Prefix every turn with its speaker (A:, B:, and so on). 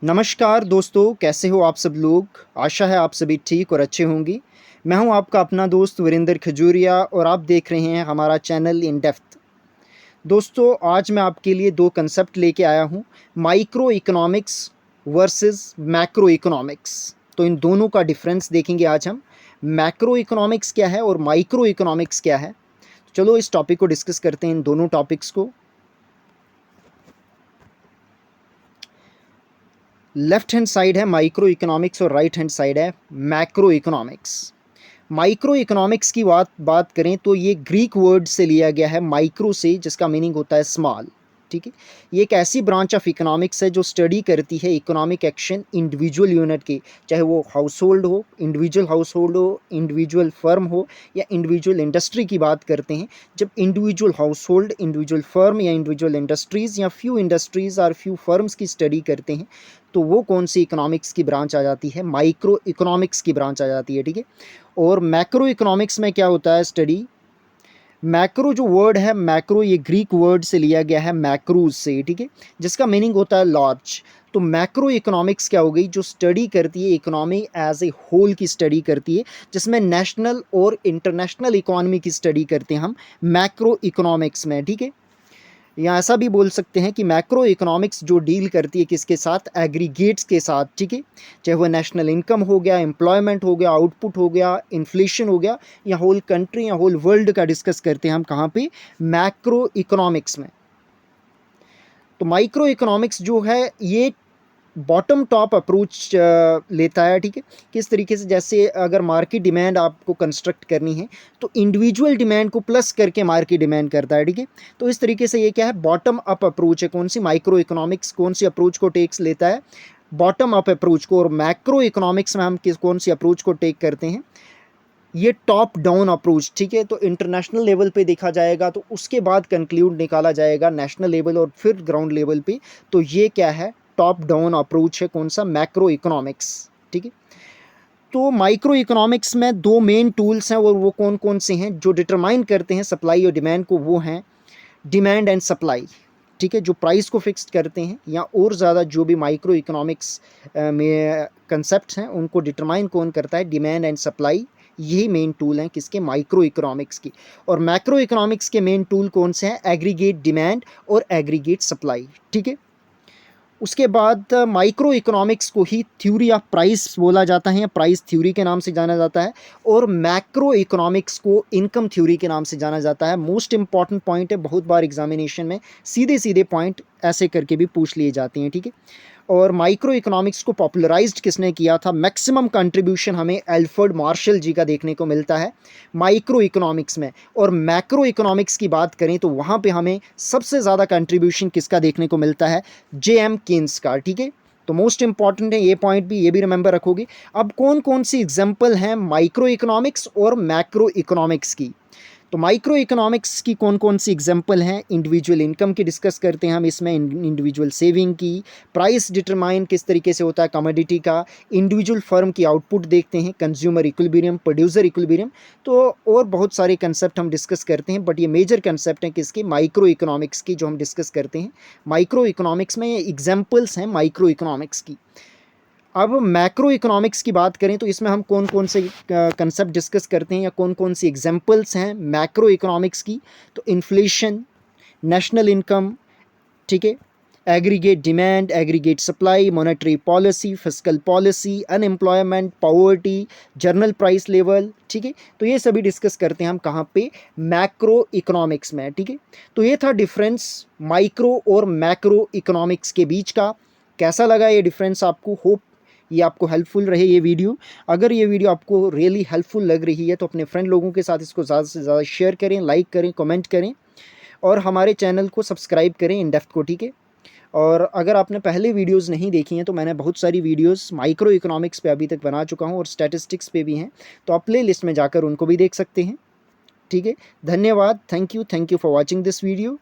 A: नमस्कार दोस्तों, कैसे हो आप सब लोग। आशा है आप सभी ठीक और अच्छे होंगे। मैं हूं आपका अपना दोस्त वीरेंद्र खजूरिया और आप देख रहे हैं हमारा चैनल इन डेप्थ। दोस्तों, आज मैं आपके लिए दो कंसेप्ट लेके आया हूं, micro economics versus macro economics. तो इन दोनों का डिफरेंस देखेंगे आज हम। मैक्रो इकोनॉमिक्स क्या है और माइक्रो इकोनॉमिक्स क्या है। चलो इस टॉपिक को डिस्कस करते हैं, इन दोनों टॉपिक्स को। लेफ्ट हैंड साइड है माइक्रो इकोनॉमिक्स और राइट हैंड साइड है मैक्रो इकोनॉमिक्स। माइक्रो इकोनॉमिक्स की बात करें तो ये ग्रीक वर्ड से लिया गया है, माइक्रो से, जिसका मीनिंग होता है स्मॉल। ठीक है, ये एक ऐसी ब्रांच ऑफ इकोनॉमिक्स है जो स्टडी करती है इकोनॉमिक एक्शन इंडिविजुअल यूनिट की, चाहे वो हाउस होल्ड हो, इंडिविजुअल हाउस होल्ड हो, इंडिविजुअल फर्म हो या इंडिविजुअल इंडस्ट्री की बात करते हैं। जब individual house hold, individual firm या इंडिविजुअल इंडस्ट्रीज़ या फ्यू इंडस्ट्रीज़ और फ्यू फर्म्स की स्टडी करते हैं तो वो कौन सी इकोनॉमिक्स की ब्रांच आ जाती है, माइक्रो इकोनॉमिक्स की ब्रांच आ जाती है। ठीक है, और मैक्रो इकोनॉमिक्स में क्या होता है स्टडी। मैक्रो जो वर्ड है, मैक्रो ये ग्रीक वर्ड से लिया गया है, मैक्रूज से। ठीक है, जिसका मीनिंग होता है लार्ज। तो मैक्रो इकोनॉमिक्स क्या हो गई, जो स्टडी करती है इकोनॉमी एज ए होल की स्टडी करती है, जिसमें नेशनल और इंटरनेशनल इकोनॉमी की स्टडी करते हैं हम मैक्रो इकोनॉमिक्स में। ठीक है, या ऐसा भी बोल सकते हैं कि मैक्रो इकोनॉमिक्स जो डील करती है किसके साथ, एग्रीगेट्स के साथ। ठीक है, चाहे वो नेशनल इनकम हो गया, एम्प्लॉयमेंट हो गया, आउटपुट हो गया, इन्फ्लेशन हो गया, या होल कंट्री या होल वर्ल्ड का डिस्कस करते हैं हम कहाँ पे, मैक्रो इकोनॉमिक्स में। तो माइक्रो इकोनॉमिक्स जो है ये बॉटम टॉप अप्रोच लेता है। ठीक है, किस तरीके से, जैसे अगर मार्केट डिमांड आपको कंस्ट्रक्ट करनी है तो इंडिविजुअल डिमांड को प्लस करके मार्केट डिमांड करता है। ठीक है, तो इस तरीके से ये क्या है, बॉटम अप अप्रोच है। कौन सी माइक्रो इकोनॉमिक्स कौन सी अप्रोच को टेक्स लेता है, बॉटम अप अप्रोच को। और मैक्रो इकोनॉमिक्स में हम कौन सी अप्रोच को टेक करते हैं, ये टॉप डाउन अप्रोच। ठीक है, तो इंटरनेशनल लेवल पे देखा जाएगा तो उसके बाद कंक्लूड निकाला जाएगा नेशनल लेवल और फिर ग्राउंड लेवल पे। तो ये क्या है, टॉप डाउन अप्रोच है, कौन सा, मैक्रो इकोनॉमिक्स। ठीक है, तो माइक्रो इकोनॉमिक्स में दो मेन टूल्स हैं और वो कौन कौन से हैं जो डिटरमाइन करते हैं सप्लाई और डिमांड को, वो हैं डिमांड एंड सप्लाई। ठीक है, जो प्राइस को फिक्स करते हैं या और ज़्यादा जो भी माइक्रो इकोनॉमिक्स में कंसेप्ट हैं उनको डिटरमाइन कौन करता है, डिमांड एंड सप्लाई। यही मेन टूल हैं किसके, माइक्रो इकोनॉमिक्स की। और मैक्रो इकोनॉमिक्स के मेन टूल कौन से हैं, एग्रीगेट डिमांड और एग्रीगेट सप्लाई। ठीक है, उसके बाद माइक्रो इकोनॉमिक्स को ही थ्योरी ऑफ प्राइस बोला जाता है, प्राइस थ्योरी के नाम से जाना जाता है। और मैक्रो इकोनॉमिक्स को इनकम थ्योरी के नाम से जाना जाता है। मोस्ट इंपॉर्टेंट पॉइंट है, बहुत बार एग्जामिनेशन में सीधे सीधे पॉइंट ऐसे करके भी पूछ लिए जाते हैं। ठीक है, और माइक्रो इकोनॉमिक्स को पॉपुलराइज्ड किसने किया था, मैक्सिमम कंट्रीब्यूशन हमें एल्फ्रेड मार्शल जी का देखने को मिलता है माइक्रो इकोनॉमिक्स में। और मैक्रो इकोनॉमिक्स की बात करें तो वहाँ पे हमें सबसे ज़्यादा कंट्रीब्यूशन किसका देखने को मिलता है, जे.एम. केन्स का। ठीक है, तो मोस्ट इंपॉर्टेंट है ये पॉइंट भी, ये भी रिमेंबर रखोगे। अब कौन कौन सी एग्जाम्पल हैं माइक्रो इकोनॉमिक्स और मैक्रो इकोनॉमिक्स की। तो माइक्रो इकोनॉमिक्स की कौन कौन सी एग्जाम्पल हैं, इंडिविजुअल इनकम की डिस्कस करते हैं हम इसमें, इंडिविजुअल सेविंग की, प्राइस डिटरमाइन किस तरीके से होता है कमोडिटी का, इंडिविजुअल फर्म की आउटपुट देखते हैं, कंज्यूमर इक्विलिब्रियम, प्रोड्यूसर इक्विलिब्रियम। तो और बहुत सारे कंसेप्ट हम डिस्कस करते हैं, बट ये मेजर कंसेप्ट हैं किसके, माइक्रो इकोनॉमिक्स की, जो हम डिस्कस करते हैं माइक्रो इकोनॉमिक्स में। ये एग्जाम्पल्स हैं माइक्रो इकोनॉमिक्स की। अब मैक्रो इकोनॉमिक्स की बात करें तो इसमें हम कौन कौन से कंसेप्ट डिस्कस करते हैं या कौन कौन सी एग्जांपल्स हैं मैक्रो इकोनॉमिक्स की। तो इन्फ्लेशन, नेशनल इनकम, ठीक है, aggregate demand, aggregate supply, monetary policy, fiscal policy, unemployment, poverty, journal price level. ठीक है, तो ये सभी डिस्कस करते हैं हम कहाँ पे, मैक्रो इकोनॉमिक्स में। ठीक है, तो ये था डिफरेंस माइक्रो और मैक्रो इकोनॉमिक्स के बीच का। कैसा लगा ये डिफरेंस आपको, होप ये आपको हेल्पफुल रहे ये वीडियो। अगर ये वीडियो आपको रियली हेल्पफुल लग रही है तो अपने फ्रेंड लोगों के साथ इसको ज़्यादा से ज़्यादा शेयर करें, लाइक करें, कमेंट करें और हमारे चैनल को सब्सक्राइब करें इन डेप्थ को। ठीक है, और अगर आपने पहले वीडियोस नहीं देखी हैं तो मैंने बहुत सारी वीडियोस माइक्रो इकोनॉमिक्स पे अभी तक बना चुका हूं और स्टैटिस्टिक्स पे भी हैं, तो आप प्ले लिस्ट में जाकर उनको भी देख सकते हैं। ठीक है, धन्यवाद, thank you for watching this video.